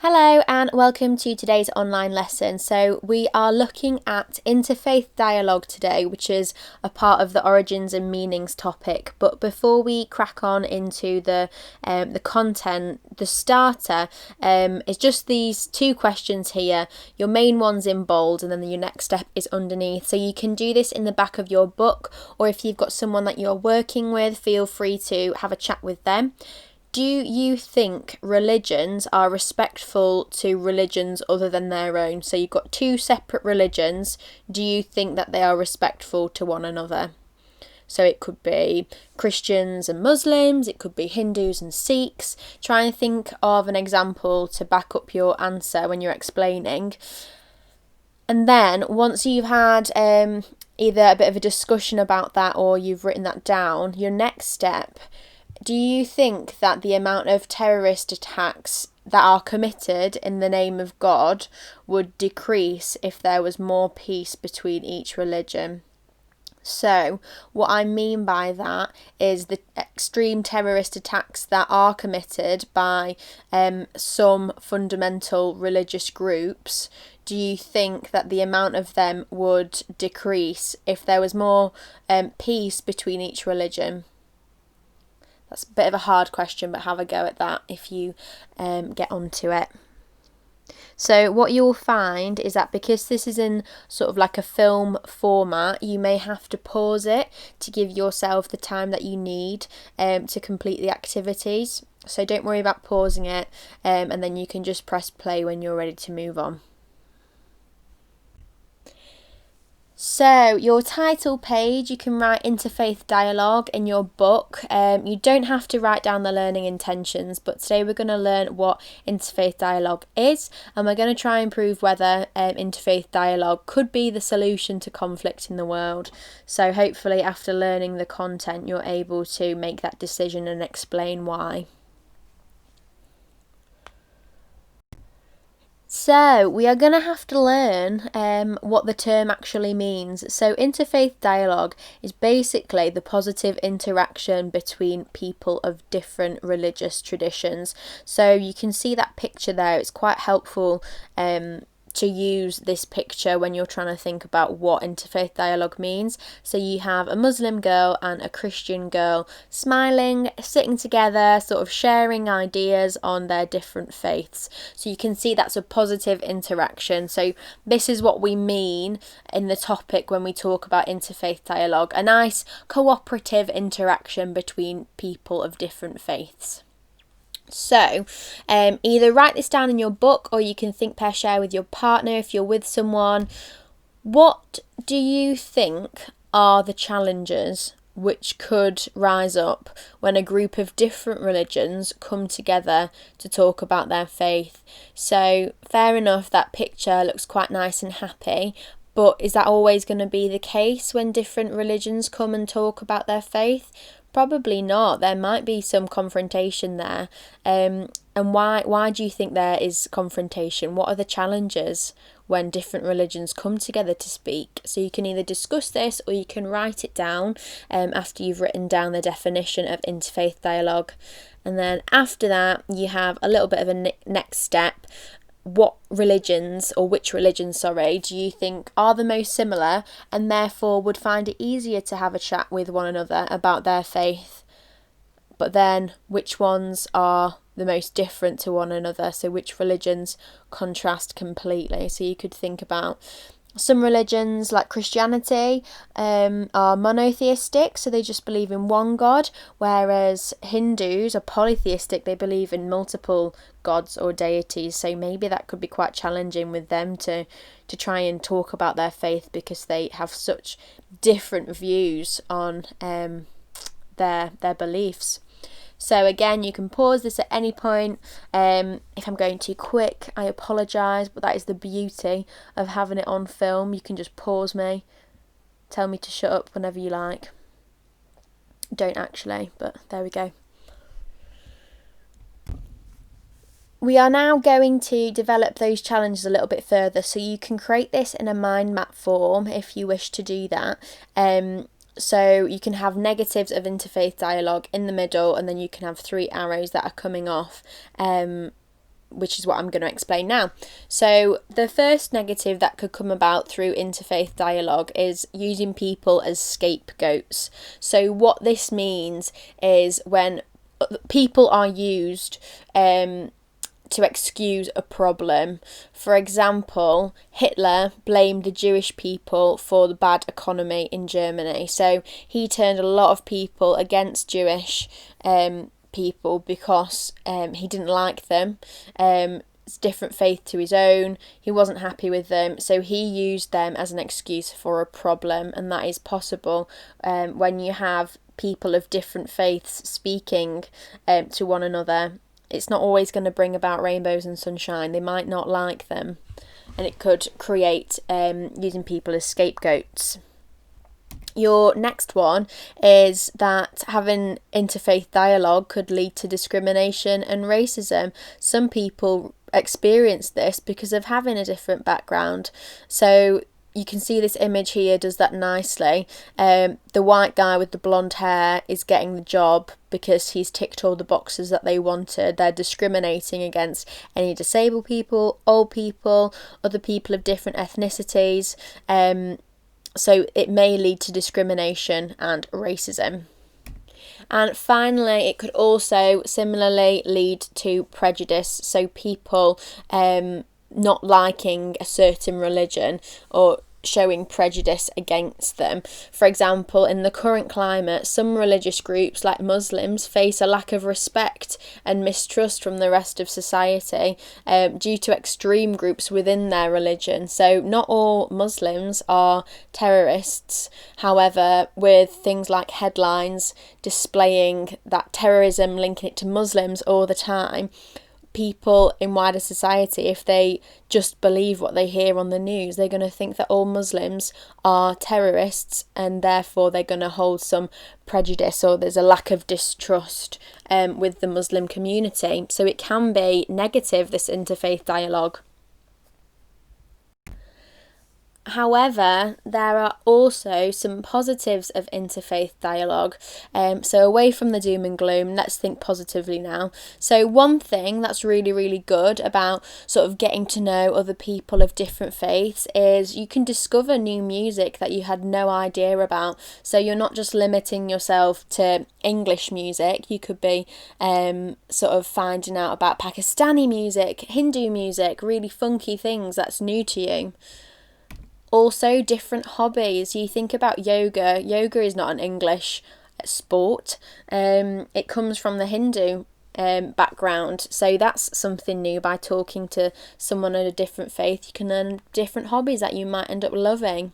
Hello and welcome to today's online lesson. So we are looking at interfaith dialogue today, which is a part of the origins and meanings topic. But before we crack on into the content, the starter is just these two questions here. Your main one's in bold and then your next step is underneath. So you can do this in the back of your book, or if you've got someone that you're working with, feel free to have a chat with them. Do you think religions are respectful to religions other than their own? So you've got two separate religions. Do you think that they are respectful to one another? So it could be Christians and Muslims, it could be Hindus and Sikhs. Try and think of an example to back up your answer when you're explaining. And then once you've had either a bit of a discussion about that or you've written that down, your next step, do you think that the amount of terrorist attacks that are committed in the name of God would decrease if there was more peace between each religion? So what I mean by that is the extreme terrorist attacks that are committed by some fundamental religious groups. Do you think that the amount of them would decrease if there was more peace between each religion? That's a bit of a hard question, but have a go at that if you get onto it. So what you'll find is that because this is in sort of like a film format, you may have to pause it to give yourself the time that you need to complete the activities. So don't worry about pausing it, and then you can just press play when you're ready to move on. So your title page, you can write Interfaith Dialogue in your book. You don't have to write down the learning intentions, but today we're going to learn what Interfaith Dialogue is, and we're going to try and prove whether Interfaith Dialogue could be the solution to conflict in the world. So hopefully after learning the content, you're able to make that decision and explain why. So we are going to have to learn what the term actually means. So interfaith dialogue is basically the positive interaction between people of different religious traditions. So you can see that picture there. It's quite helpful to use this picture when you're trying to think about what interfaith dialogue means. So you have a Muslim girl and a Christian girl smiling, sitting together, sort of sharing ideas on their different faiths. So you can see that's a positive interaction. So this is what we mean in the topic when we talk about interfaith dialogue, a nice cooperative interaction between people of different faiths. So either write this down in your book or you can think, pair, share with your partner if you're with someone. What do you think are the challenges which could rise up when a group of different religions come together to talk about their faith? So fair enough, that picture looks quite nice and happy, but is that always going to be the case when different religions come and talk about their faith? Probably not. There might be some confrontation there. And why do you think there is confrontation? What are the challenges when different religions come together to speak? So you can either discuss this or you can write it down after you've written down the definition of interfaith dialogue. And then after that, you have a little bit of a next step. Which religions, do you think are the most similar and therefore would find it easier to have a chat with one another about their faith? But then which ones are the most different to one another? So which religions contrast completely? So you could think about some religions like Christianity are monotheistic, so they just believe in one God, whereas Hindus are polytheistic, they believe in multiple gods or deities. So maybe that could be quite challenging with them to try and talk about their faith because they have such different views on their beliefs. So again, you can pause this at any point. If I'm going too quick, I apologise, but that is the beauty of having it on film. You can just pause me, tell me to shut up whenever you like. Don't actually, but there we go. We are now going to develop those challenges a little bit further, so you can create this in a mind map form if you wish to do that. So you can have negatives of interfaith dialogue in the middle, and then you can have 3 arrows that are coming off which is what I'm going to explain now. So the first negative that could come about through interfaith dialogue is using people as scapegoats. So what this means is when people are used to excuse a problem. For example, Hitler blamed the Jewish people for the bad economy in Germany. So he turned a lot of people against Jewish people because he didn't like them. It's different faith to his own. He wasn't happy with them, so he used them as an excuse for a problem, and that is possible when you have people of different faiths speaking to one another. It's not always going to bring about rainbows and sunshine. They might not like them, and it could create using people as scapegoats. Your next one is that having interfaith dialogue could lead to discrimination and racism. Some people experience this because of having a different background. So you can see this image here does that nicely. The white guy with the blonde hair is getting the job because he's ticked all the boxes that they wanted. They're discriminating against any disabled people, old people, other people of different ethnicities. So it may lead to discrimination and racism. And finally, it could also similarly lead to prejudice. So people not liking a certain religion or showing prejudice against them. For example, in the current climate, some religious groups like Muslims face a lack of respect and mistrust from the rest of society due to extreme groups within their religion. So not all Muslims are terrorists. However, with things like headlines displaying that terrorism, linking it to Muslims all the time, people in wider society, if they just believe what they hear on the news, they're going to think that all Muslims are terrorists, and therefore they're going to hold some prejudice, or there's a lack of distrust with the Muslim community. So it can be negative, this interfaith dialogue. However, there are also some positives of interfaith dialogue. So away from the doom and gloom, let's think positively now. So one thing that's really, really good about sort of getting to know other people of different faiths is you can discover new music that you had no idea about. So you're not just limiting yourself to English music. You could be sort of finding out about Pakistani music, Hindu music, really funky things that's new to you. Also, different hobbies. You think about yoga. Yoga is not an English sport. It comes from the Hindu background. So that's something new. By talking to someone of a different faith, you can learn different hobbies that you might end up loving.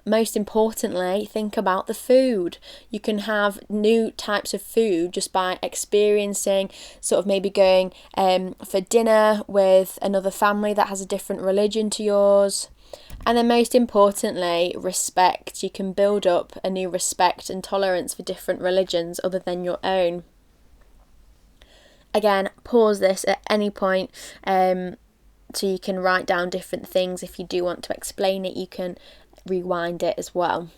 Most importantly, think about the food. You can have new types of food just by experiencing, sort of maybe going for dinner with another family that has a different religion to yours. And then most importantly, respect. You can build up a new respect and tolerance for different religions other than your own. Again, pause this at any point so you can write down different things. If you do want to explain it, you can rewind it as well.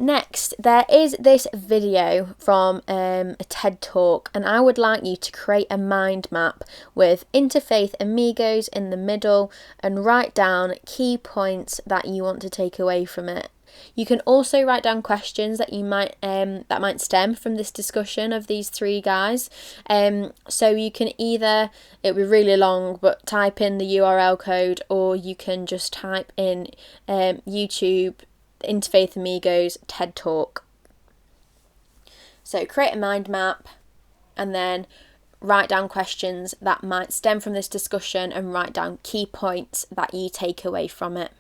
Next, there is this video from a TED Talk, and I would like you to create a mind map with Interfaith Amigos in the middle and write down key points that you want to take away from it. You can also write down questions that you might that might stem from this discussion of these three guys. So you can either, it'll be really long, but type in the URL code, or you can just type in YouTube Interfaith Amigos TED Talk. So create a mind map and then write down questions that might stem from this discussion and write down key points that you take away from it.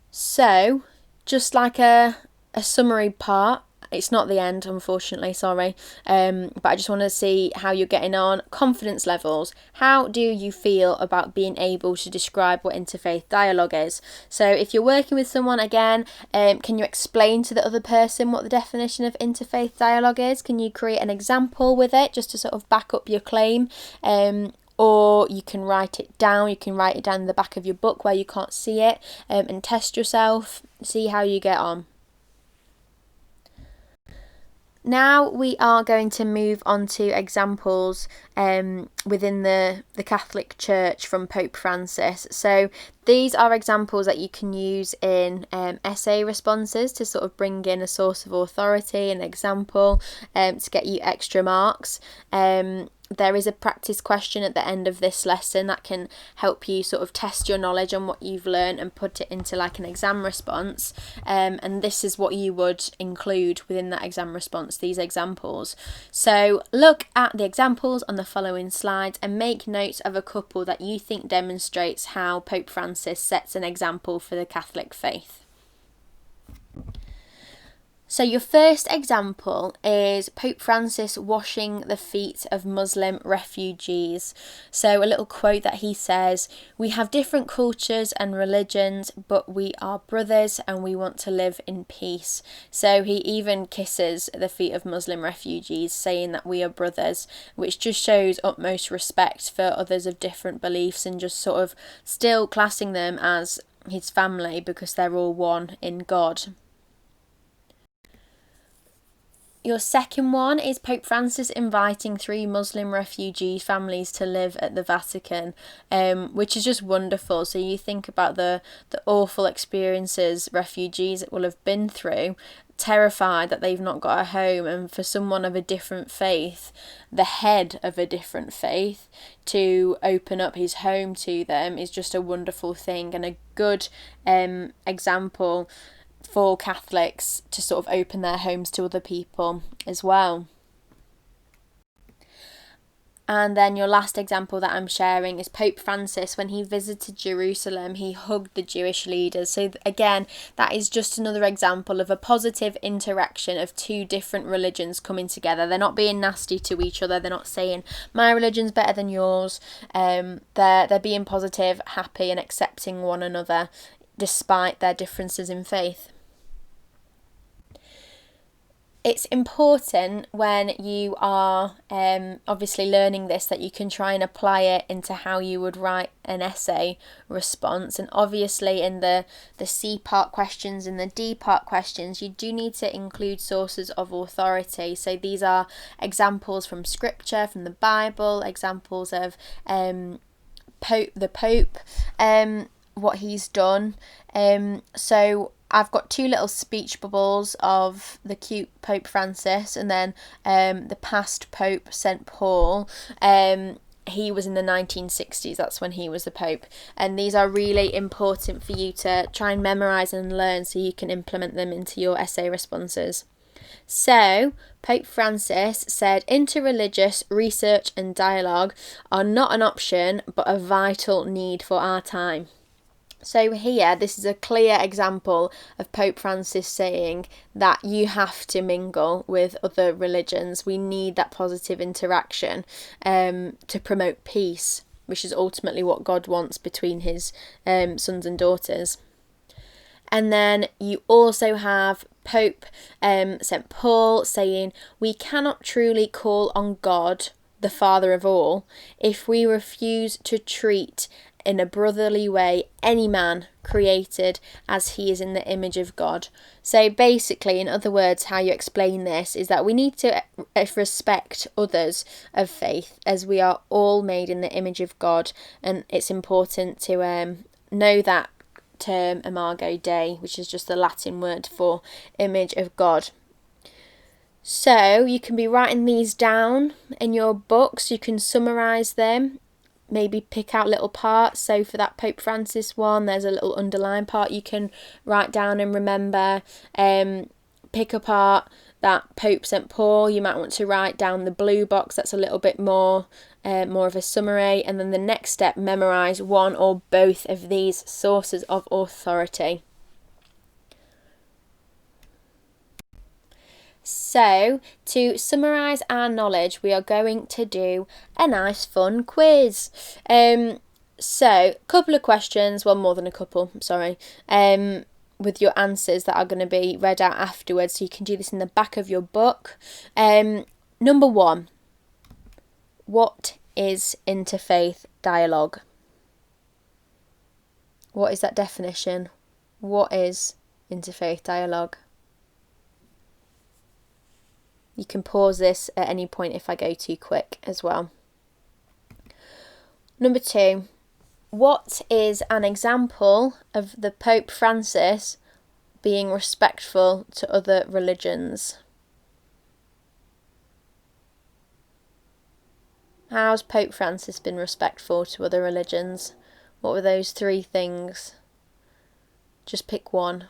So, just like a summary part, it's not the end, unfortunately, sorry, but I just want to see how you're getting on. Confidence levels. How do you feel about being able to describe what interfaith dialogue is? So if you're working with someone, again, can you explain to the other person what the definition of interfaith dialogue is? Can you create an example with it just to sort of back up your claim? Or you can write it down. You can write it down in the back of your book where you can't see it, and test yourself, see how you get on. Now we are going to move on to examples within the Catholic Church from Pope Francis. So these are examples that you can use in essay responses to sort of bring in a source of authority, an example, to get you extra marks. There is a practice question at the end of this lesson that can help you sort of test your knowledge on what you've learned and put it into like an exam response. And this is what you would include within that exam response, these examples. So look at the examples on the following slides and make notes of a couple that you think demonstrates how Pope Francis sets an example for the Catholic faith. So your first example is Pope Francis washing the feet of Muslim refugees. So a little quote that he says, "We have different cultures and religions, but we are brothers and we want to live in peace." So he even kisses the feet of Muslim refugees, saying that we are brothers, which just shows utmost respect for others of different beliefs and just sort of still classing them as his family because they're all one in God. Your second one is Pope Francis inviting 3 Muslim refugee families to live at the Vatican, which is just wonderful. So you think about the awful experiences refugees will have been through, terrified that they've not got a home, and for someone of a different faith, the head of a different faith, to open up his home to them is just a wonderful thing and a good example for Catholics to sort of open their homes to other people as well. And then your last example that I'm sharing is Pope Francis. When he visited Jerusalem, he hugged the Jewish leaders. So again, that is just another example of a positive interaction of 2 different religions coming together. They're not being nasty to each other. They're not saying my religion's better than yours. They're being positive, happy and accepting one another despite their differences in faith. It's important when you are obviously learning this that you can try and apply it into how you would write an essay response. And obviously in the C part questions and the D part questions, you do need to include sources of authority. So these are examples from scripture, from the Bible, examples of the Pope, what he's done. So I've got 2 little speech bubbles of the cute Pope Francis and then the past Pope St. Paul. He was in the 1960s, that's when he was the Pope. And these are really important for you to try and memorise and learn so you can implement them into your essay responses. So, Pope Francis said interreligious research and dialogue are not an option but a vital need for our time. So here, this is a clear example of Pope Francis saying that you have to mingle with other religions. We need that positive interaction to promote peace, which is ultimately what God wants between his sons and daughters. And then you also have Pope St. Paul saying, we cannot truly call on God, the Father of all, if we refuse to treat in a brotherly way any man created as he is in the image of God. So basically, in other words, how you explain this is that we need to respect others of faith as we are all made in the image of God, and it's important to know that term Imago Dei, which is just the Latin word for image of God. So you can be writing these down in your books, you can summarise them, maybe pick out little parts. So for that Pope Francis one, there's a little underline part you can write down and remember. Pick apart that Pope St. Paul, you might want to write down the blue box, that's a little bit more of a summary. And then the next step, memorise one or both of these sources of authority. So, to summarise our knowledge, we are going to do a nice fun quiz. So, a couple of questions, well, more than a couple, sorry, with your answers that are going to be read out afterwards. So you can do this in the back of your book. Number 1, what is interfaith dialogue? What is that definition? What is interfaith dialogue? You can pause this at any point if I go too quick as well. Number 2, what is an example of the Pope Francis being respectful to other religions? How's Pope Francis been respectful to other religions? What were those 3 things? Just pick one.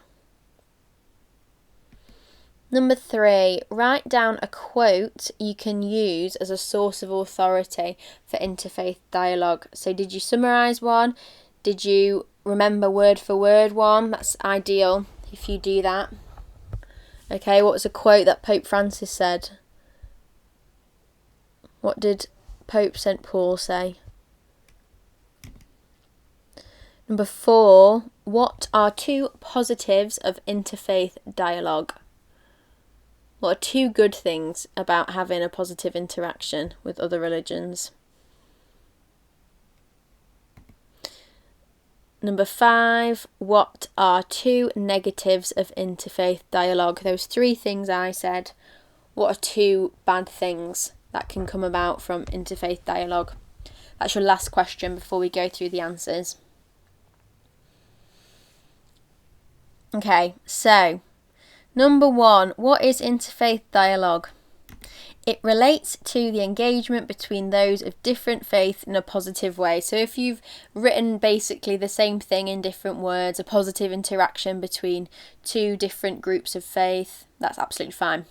Number 3, write down a quote you can use as a source of authority for interfaith dialogue. So did you summarise one? Did you remember word for word one? That's ideal if you do that. Okay, what was a quote that Pope Francis said? What did Pope St. Paul say? Number 4, what are 2 positives of interfaith dialogue? What are 2 good things about having a positive interaction with other religions? Number 5, what are 2 negatives of interfaith dialogue? Those 3 things I said. What are 2 bad things that can come about from interfaith dialogue? That's your last question before we go through the answers. Okay, so number 1, what is interfaith dialogue? It relates to the engagement between those of different faith in a positive way. So if you've written basically the same thing in different words, a positive interaction between 2 different groups of faith, that's absolutely fine.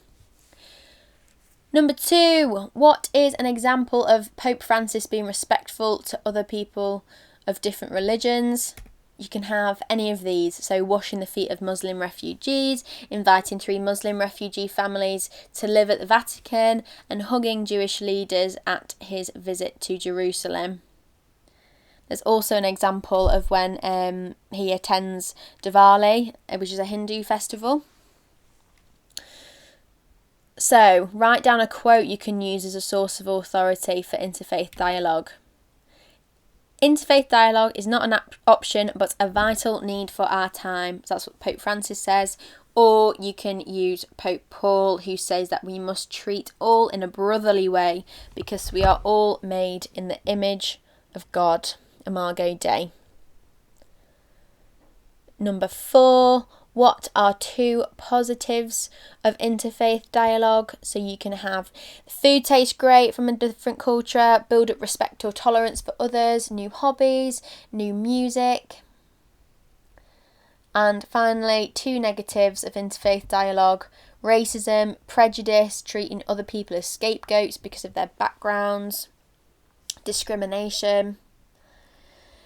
Number 2, what is an example of Pope Francis being respectful to other people of different religions? You can have any of these. So washing the feet of Muslim refugees, inviting 3 Muslim refugee families to live at the Vatican, and hugging Jewish leaders at his visit to Jerusalem. There's also an example of when he attends Diwali, which is a Hindu festival. So write down a quote you can use as a source of authority for interfaith dialogue. Interfaith dialogue is not an option but a vital need for our time. So that's what Pope Francis says. Or you can use Pope Paul, who says that we must treat all in a brotherly way because we are all made in the image of God. Imago Dei. Number 4, what are 2 positives of interfaith dialogue? So you can have food tastes great from a different culture, build up respect or tolerance for others, new hobbies, new music. And finally, 2 negatives of interfaith dialogue: racism, prejudice, treating other people as scapegoats because of their backgrounds, discrimination.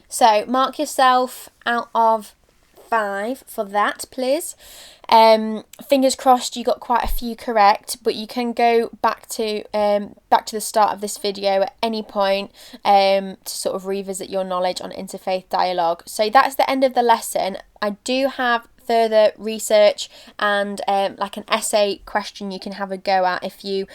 So mark yourself out of 5 for that, please. Fingers crossed you got quite a few correct, but you can go back to the start of this video at any point to sort of revisit your knowledge on interfaith dialogue. So that's the end of the lesson. I do have further research and like an essay question you can have a go at if you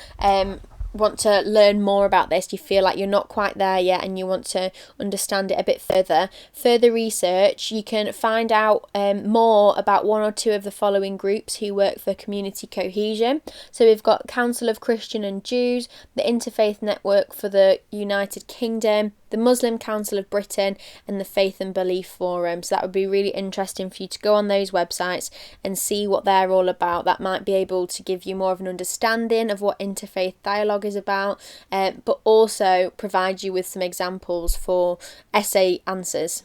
want to learn more about this, you feel like you're not quite there yet and you want to understand it a bit further research, you can find out more about 1 or 2 of the following groups who work for community cohesion. So we've got Council of Christian and Jews, the Interfaith Network for the United Kingdom, the Muslim Council of Britain, and the Faith and Belief Forum. So that would be really interesting for you to go on those websites and see what they're all about. That might be able to give you more of an understanding of what interfaith dialogue is about, but also provide you with some examples for essay answers.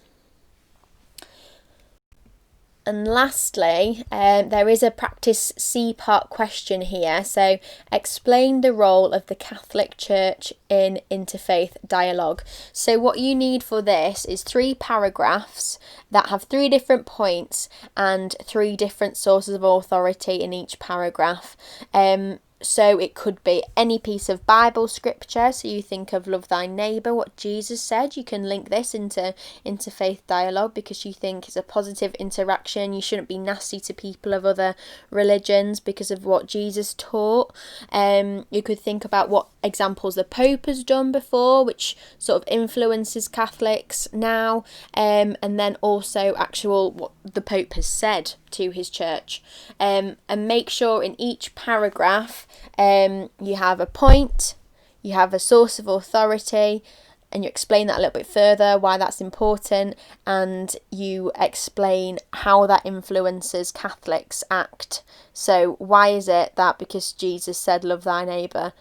And lastly, there is a practice C part question here. So explain the role of the Catholic Church in interfaith dialogue. So what you need for this is 3 paragraphs that have 3 different points and 3 different sources of authority in each paragraph. So it could be any piece of Bible scripture. So you think of love thy neighbour, what Jesus said. You can link this into interfaith dialogue because you think it's a positive interaction. You shouldn't be nasty to people of other religions because of what Jesus taught. You could think about what examples the Pope has done before, which sort of influences Catholics now, and then also actual what the Pope has said to his church, and make sure in each paragraph you have a point, you have a source of authority, and you explain that a little bit further, why that's important, and you explain how that influences Catholics' act. So why is it that because Jesus said love thy neighbour,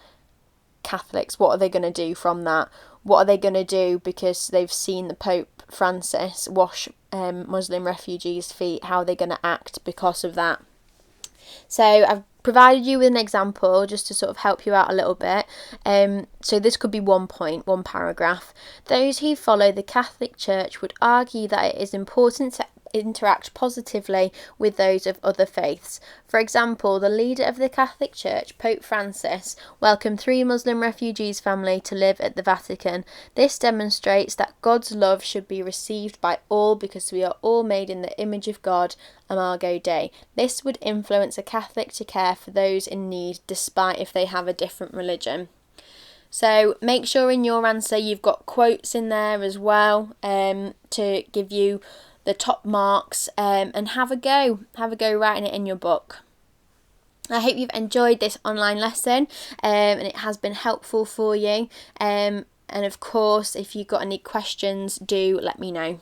Catholics, what are they going to do from that? What are they going to do because they've seen the Pope Francis wash Muslim refugees' feet? How are they going to act because of that? So I've provided you with an example just to sort of help you out a little bit. So this could be one point, one paragraph. Those who follow the Catholic Church would argue that it is important to interact positively with those of other faiths. For example, the leader of the Catholic Church, Pope Francis, welcomed 3 Muslim refugees' family to live at the Vatican. This demonstrates that God's love should be received by all because we are all made in the image of God, Imago Dei. This would influence a Catholic to care for those in need despite if they have a different religion. So make sure in your answer you've got quotes in there as well to give you the top marks, and have a go writing it in your book. I hope you've enjoyed this online lesson and it has been helpful for you, and of course if you've got any questions do let me know.